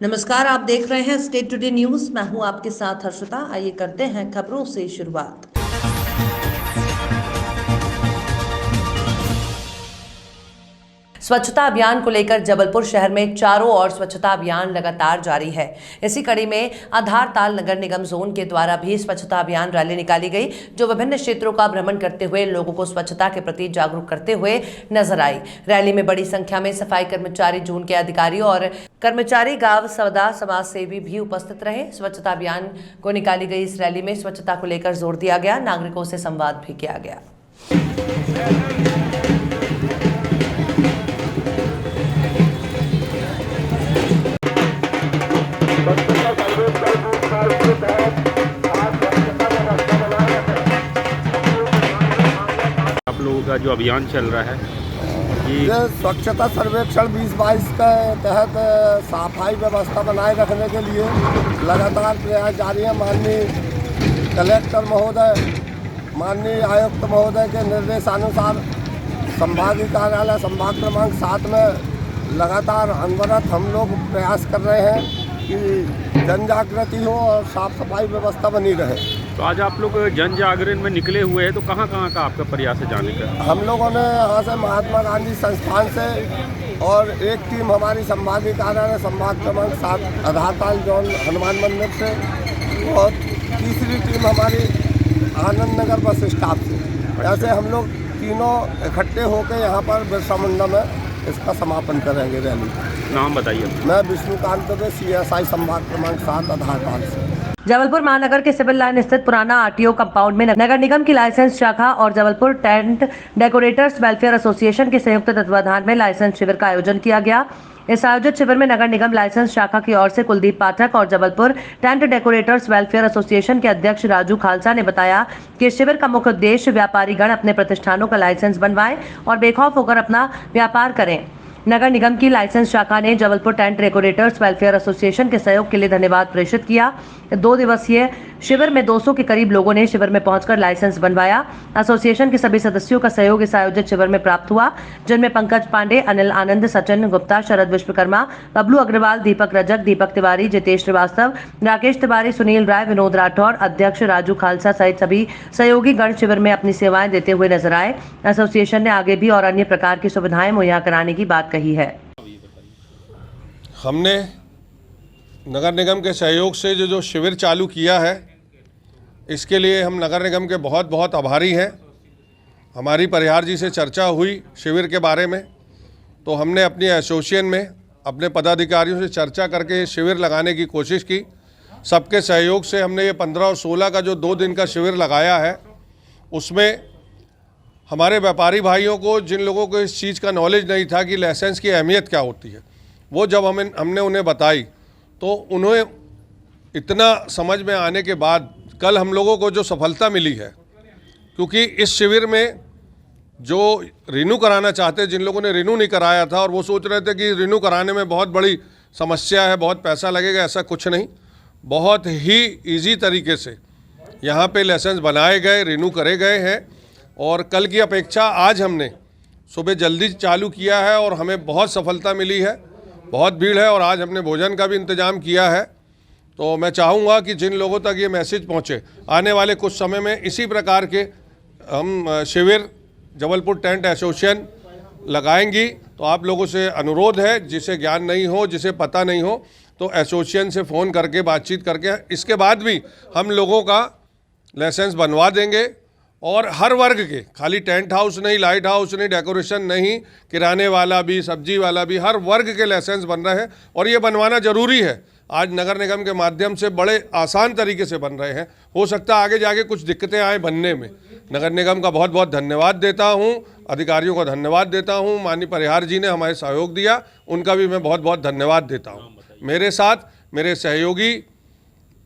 नमस्कार, आप देख रहे हैं स्टेट टुडे न्यूज। मैं हूं आपके साथ हर्षिता। आइए करते हैं खबरों से शुरुआत। स्वच्छता अभियान को लेकर जबलपुर शहर में चारों ओर स्वच्छता अभियान लगातार जारी है। इसी कड़ी में आधारताल नगर निगम जोन के द्वारा भी स्वच्छता अभियान रैली निकाली गई, जो विभिन्न क्षेत्रों का भ्रमण करते हुए लोगों को स्वच्छता के प्रति जागरूक करते हुए नजर आई। रैली में बड़ी संख्या में सफाई कर्मचारी, जोन के अधिकारी और कर्मचारी, गांव सवदा समाज सेवी भी उपस्थित रहे। स्वच्छता अभियान को निकाली गई इस रैली में स्वच्छता को लेकर जोर दिया गया, नागरिकों से संवाद भी किया गया। आप लोगों का जो अभियान चल रहा है ये स्वच्छता सर्वेक्षण 2022 के तहत सफाई व्यवस्था बनाए रखने के लिए लगातार प्रयास जारी है। माननीय कलेक्टर महोदय, माननीय आयुक्त महोदय के निर्देशानुसार संभागीय कार्यालय संभाग क्रमांक 7 में लगातार अनवरत हम लोग प्रयास कर रहे हैं कि जन जागृति हो और साफ सफाई व्यवस्था बनी रहे। तो आज आप लोग जन जागरण में निकले हुए हैं, तो कहाँ कहाँ का आपका प्रयास है जाने का? हम लोगों ने यहाँ से महात्मा गांधी संस्थान से और एक टीम हमारी संभागीय कार्यालय संभाग क्रमांक 7 आधारताल जोन हनुमान मंदिर से और तीसरी टीम हमारी आनंद नगर बस स्टॉप से। ऐसे हम लोग तीनों इकट्ठे होकर यहाँ पर बिरसा मुंडा में इसका समापन करेंगे रैली। नाम बताइए। मैं विष्णुकांत दुबे, CSI संभाग क्रमांक 7 आधारताल से। जबलपुर महानगर के सिविल लाइन स्थित पुराना RTO कंपाउंड में नगर निगम की लाइसेंस शाखा और Jabalpur tent decorators welfare association के संयुक्त तत्वाधान में लाइसेंस शिविर का आयोजन किया गया। इस आयोजित शिविर में नगर निगम लाइसेंस शाखा की ओर से कुलदीप पाठक और Jabalpur tent decorators welfare association के अध्यक्ष राजू खालसा ने बताया कि इस शिविर का मुख्य उद्देश्य व्यापारीगण अपने प्रतिष्ठानों का लाइसेंस बनवाएं और बेखौफ होकर अपना व्यापार करें। नगर निगम की लाइसेंस शाखा ने Jabalpur tent decorators welfare association के सहयोग के लिए धन्यवाद प्रेषित किया। 2 दिवसीय शिविर में 200 के करीब लोगों ने शिविर में पहुंचकर लाइसेंस बनवाया। एसोसिएशन के सभी सदस्यों का सहयोग इस आयोजित शिविर में प्राप्त हुआ, जिनमें पंकज पांडे, अनिल आनंद, सचिन गुप्ता, शरद विश्वकर्मा, बबलू अग्रवाल, दीपक रजक, दीपक तिवारी, जितेश श्रीवास्तव, राकेश तिवारी, सुनील राय, विनोद राठौर, अध्यक्ष राजू खालसा सहित सभी सहयोगी गण शिविर में अपनी सेवाएं देते हुए नजर आए। एसोसिएशन ने आगे भी और अन्य प्रकार की सुविधाएं मुहैया कराने की बात कही है। हमने नगर निगम के सहयोग से जो शिविर चालू किया है, इसके लिए हम नगर निगम के बहुत बहुत आभारी हैं। हमारी परिहार जी से चर्चा हुई शिविर के बारे में, तो हमने अपनी एसोसिएशन में अपने पदाधिकारियों से चर्चा करके शिविर लगाने की कोशिश की। सबके सहयोग से हमने ये 15 और 16 का जो 2 दिन का शिविर लगाया है, उसमें हमारे व्यापारी भाइयों को, जिन लोगों को इस चीज़ का नॉलेज नहीं था कि लाइसेंस की अहमियत क्या होती है, वो जब हमने उन्हें बताई तो उन्हें इतना समझ में आने के बाद कल हम लोगों को जो सफलता मिली है, क्योंकि इस शिविर में जो रिन्यू कराना चाहते, जिन लोगों ने रिन्यू नहीं कराया था और वो सोच रहे थे कि रिन्यू कराने में बहुत बड़ी समस्या है, बहुत पैसा लगेगा, ऐसा कुछ नहीं। बहुत ही ईजी तरीके से यहाँ पे लाइसेंस बनाए गए, रिन्यू करे गए हैं और कल की अपेक्षा आज हमने सुबह जल्दी चालू किया है और हमें बहुत सफलता मिली है। बहुत भीड़ है और आज हमने भोजन का भी इंतज़ाम किया है। तो मैं चाहूँगा कि जिन लोगों तक ये मैसेज पहुँचे, आने वाले कुछ समय में इसी प्रकार के हम शिविर जबलपुर टेंट एसोसिएशन लगाएंगी। तो आप लोगों से अनुरोध है, जिसे ज्ञान नहीं हो, जिसे पता नहीं हो, तो एसोसिएशन से फ़ोन करके बातचीत करके इसके बाद भी हम लोगों का लाइसेंस बनवा देंगे। और हर वर्ग के, खाली टेंट हाउस नहीं, लाइट हाउस नहीं, डेकोरेशन नहीं, किराने वाला भी, सब्जी वाला भी, हर वर्ग के लाइसेंस बन रहे हैं और ये बनवाना ज़रूरी है। आज नगर निगम के माध्यम से बड़े आसान तरीके से बन रहे हैं। हो सकता है आगे जाके कुछ दिक्कतें आए बनने में। नगर निगम का बहुत बहुत धन्यवाद देता हूँ, अधिकारियों को धन्यवाद देता हूँ। माननीय परिहार जी ने हमारे सहयोग दिया, उनका भी मैं बहुत बहुत धन्यवाद देता हूँ। मेरे साथ मेरे सहयोगी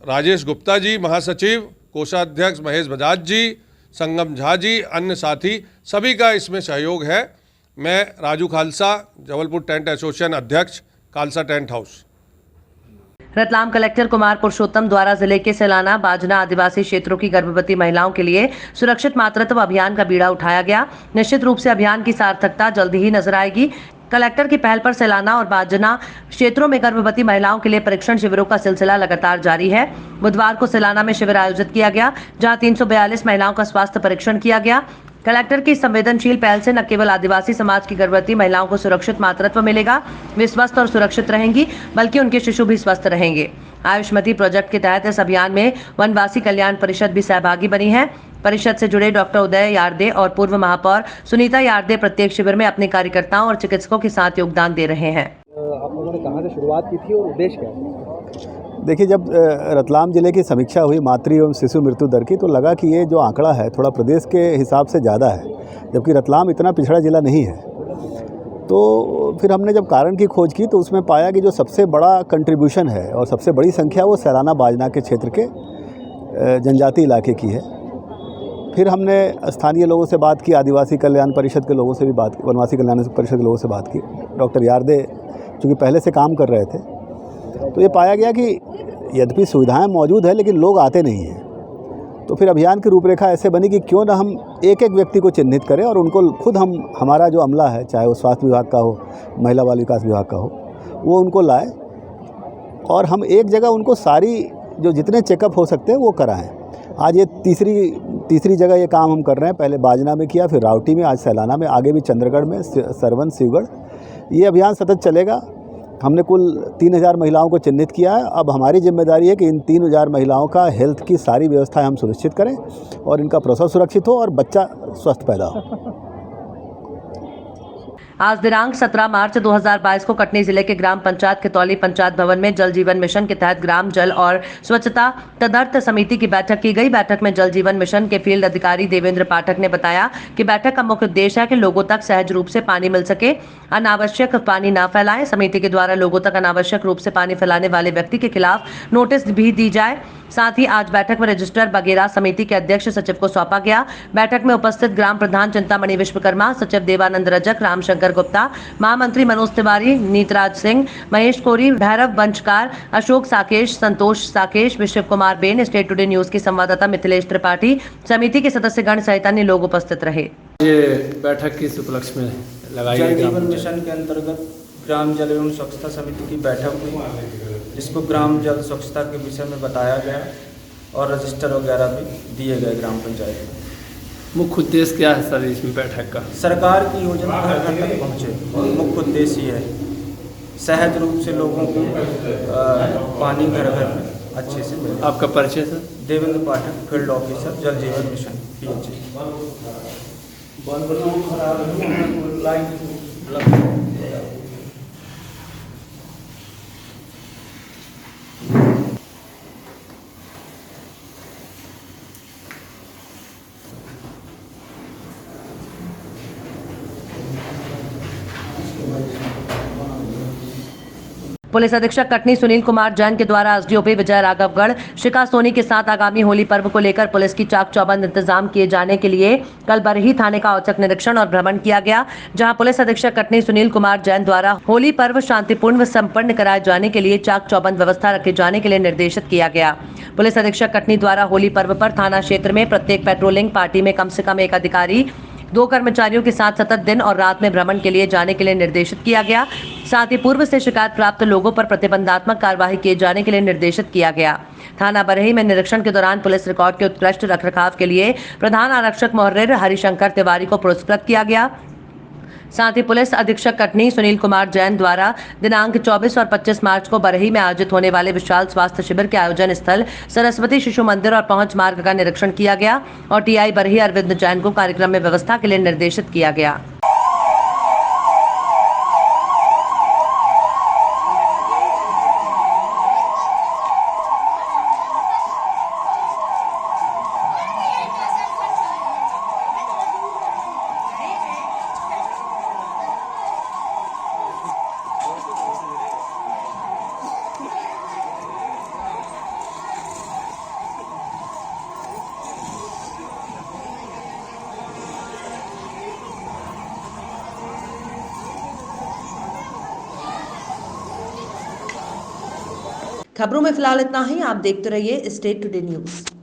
राजेश गुप्ता जी, महासचिव, कोषाध्यक्ष महेश बजाज जी, संगम झा जी, अन्य साथी, सभी का इसमें सहयोग है। मैं राजू खालसा, जबलपुर टेंट एसोसिएशन अध्यक्ष, Khalsa tent house. Ratlam collector Kumar Purushottam द्वारा जिले के सैलाना बाजना आदिवासी क्षेत्रों की गर्भवती महिलाओं के लिए सुरक्षित मातृत्व अभियान का बीड़ा उठाया गया। निश्चित रूप से अभियान की सार्थकता जल्दी ही नजर आएगी। कलेक्टर की पहल पर सैलाना और बाजना क्षेत्रों में गर्भवती महिलाओं के लिए परीक्षण शिविरों का सिलसिला लगातार जारी है। बुधवार को सैलाना में शिविर आयोजित किया गया, जहां 342 महिलाओं का स्वास्थ्य परीक्षण किया गया। कलेक्टर की संवेदनशील पहल से न केवल आदिवासी समाज की गर्भवती महिलाओं को सुरक्षित मातृत्व मिलेगा, वे स्वस्थ और सुरक्षित रहेंगी, बल्कि उनके शिशु भी स्वस्थ रहेंगे। आयुष्मती प्रोजेक्ट के तहत इस अभियान में वनवासी कल्याण परिषद भी सहभागी बनी है। परिषद से जुड़े डॉक्टर उदय यार्दे और पूर्व महापौर सुनीता यार्दे प्रत्येक शिविर में अपने कार्यकर्ताओं और चिकित्सकों के साथ योगदान दे रहे हैं। आप लोगों ने कहाँ से शुरुआत की थी और उद्देश्य क्या है? देखिए, जब रतलाम ज़िले की समीक्षा हुई मातृ एवं शिशु मृत्यु दर की, तो लगा कि ये जो आंकड़ा है थोड़ा प्रदेश के हिसाब से ज़्यादा है, जबकि रतलाम इतना पिछड़ा ज़िला नहीं है। तो फिर हमने जब कारण की खोज की तो उसमें पाया कि जो सबसे बड़ा कंट्रीब्यूशन है और सबसे बड़ी संख्या वो सैलाना बाजना के क्षेत्र के जनजाति इलाके की है। फिर हमने स्थानीय लोगों से बात की, आदिवासी कल्याण परिषद के लोगों से भी बात की, वनवासी कल्याण परिषद के लोगों से बात की। डॉक्टर यार्दे चूँकि पहले से काम कर रहे थे, तो ये पाया गया कि यद्यपि सुविधाएं मौजूद है लेकिन लोग आते नहीं हैं। तो फिर अभियान की रूपरेखा ऐसे बनी कि क्यों ना हम एक एक व्यक्ति को चिन्हित करें और उनको खुद हमारा जो अमला है, चाहे वो स्वास्थ्य विभाग का हो, महिला बाल विकास विभाग का हो, वो उनको लाए और हम एक जगह उनको सारी जो जितने चेकअप हो सकते हैं वो कराएं। आज ये तीसरी जगह ये काम हम कर रहे हैं। पहले बाजना में किया, फिर रावटी में, आज सैलाना में, आगे भी चंद्रगढ़ में, सरवन, शिवगढ़। ये अभियान सतत चलेगा। हमने कुल 3000 महिलाओं को चिन्हित किया है। अब हमारी जिम्मेदारी है कि इन 3000 महिलाओं का हेल्थ की सारी व्यवस्थाएं हम सुनिश्चित करें और इनका प्रसव सुरक्षित हो और बच्चा स्वस्थ पैदा हो। आज दिनांक 17 मार्च 2022 को कटनी जिले के ग्राम पंचायत खतौली पंचायत भवन में जल जीवन मिशन के तहत ग्राम जल और स्वच्छता तदर्थ समिति की बैठक की गई। बैठक में जल जीवन मिशन के फील्ड अधिकारी देवेंद्र पाठक ने बताया कि बैठक का मुख्य उद्देश्य है कि लोगों तक सहज रूप से पानी मिल सके, अनावश्यक पानी न फैलाएं। समिति के द्वारा लोगों तक अनावश्यक रूप से पानी फैलाने वाले व्यक्ति के खिलाफ नोटिस भी दी जाए। साथ ही आज बैठक में रजिस्टर वगैरह समिति के अध्यक्ष सचिव को सौंपा गया। बैठक में उपस्थित ग्राम प्रधान चिंतामणि विश्वकर्मा, सचिव देवानंद रजक, रामशंकर गुप्ता, महामंत्री मनोज तिवारी, नीतराज सिंह, महेश कोरी, भैरव वंशकार, अशोक साकेश, संतोष साकेश, विश्व Kumar Ben, state today news की संवाददाता मिथिलेश त्रिपाठी, समिति के सदस्यगण सहित अन्य लोग उपस्थित रहे। ये बैठक किस उपलक्ष्य में लगाई गई? जल जीवन मिशन के अंतर्गत ग्राम जल एवं स्वच्छता समिति की बैठक हुई, जिसको ग्राम जल स्वच्छता के विषय में बताया गया और रजिस्टर वगैरह भी दिए गए ग्राम पंचायत में। मुख्य उद्देश्य क्या है सर इसमें बैठक का? सरकार की योजना घर घर तक पहुँचे। मुख्य उद्देश्य ये है सहज रूप से लोगों को पानी घर घर में अच्छे से मिले। आपका परिचय सर? देवेंद्र पाठक, फील्ड ऑफिसर, जल जीवन मिशन, PHA। पुलिस अधीक्षक कटनी सुनील कुमार जैन के द्वारा एसडीओपी विजय राघवगढ़ शिका सोनी के साथ आगामी होली पर्व को लेकर पुलिस की चाक चौबंद इंतजाम किए जाने के लिए कल बरही थाने का औचक निरीक्षण और भ्रमण किया गया, जहां पुलिस अधीक्षक कटनी सुनील कुमार जैन द्वारा होली पर्व शांतिपूर्ण व संपन्न कराए जाने के लिए चाक चौबंद व्यवस्था रखे जाने के लिए निर्देशित किया गया। पुलिस अधीक्षक कटनी द्वारा होली पर्व पर थाना क्षेत्र में प्रत्येक पेट्रोलिंग पार्टी में कम से कम एक अधिकारी 2 कर्मचारियों के साथ सतत दिन और रात में भ्रमण के लिए जाने के लिए निर्देशित किया गया। साथ ही पूर्व से शिकायत प्राप्त लोगों पर प्रतिबंधात्मक कार्यवाही किए जाने के लिए निर्देशित किया गया। थाना बरही में निरीक्षण के दौरान पुलिस रिकॉर्ड के उत्कृष्ट रखरखाव के लिए प्रधान आरक्षक मोहर्रिर हरिशंकर तिवारी को पुरस्कृत किया गया। साथ ही पुलिस अधीक्षक कटनी सुनील कुमार जैन द्वारा दिनांक 24 और 25 मार्च को बरही में आयोजित होने वाले विशाल स्वास्थ्य शिविर के आयोजन स्थल सरस्वती शिशु मंदिर और पहुंच मार्ग का निरीक्षण किया गया और टीआई बरही अरविंद जैन को कार्यक्रम में व्यवस्था के लिए निर्देशित किया गया। खबरों में फिलहाल इतना ही। आप देखते रहिए स्टेट टुडे न्यूज।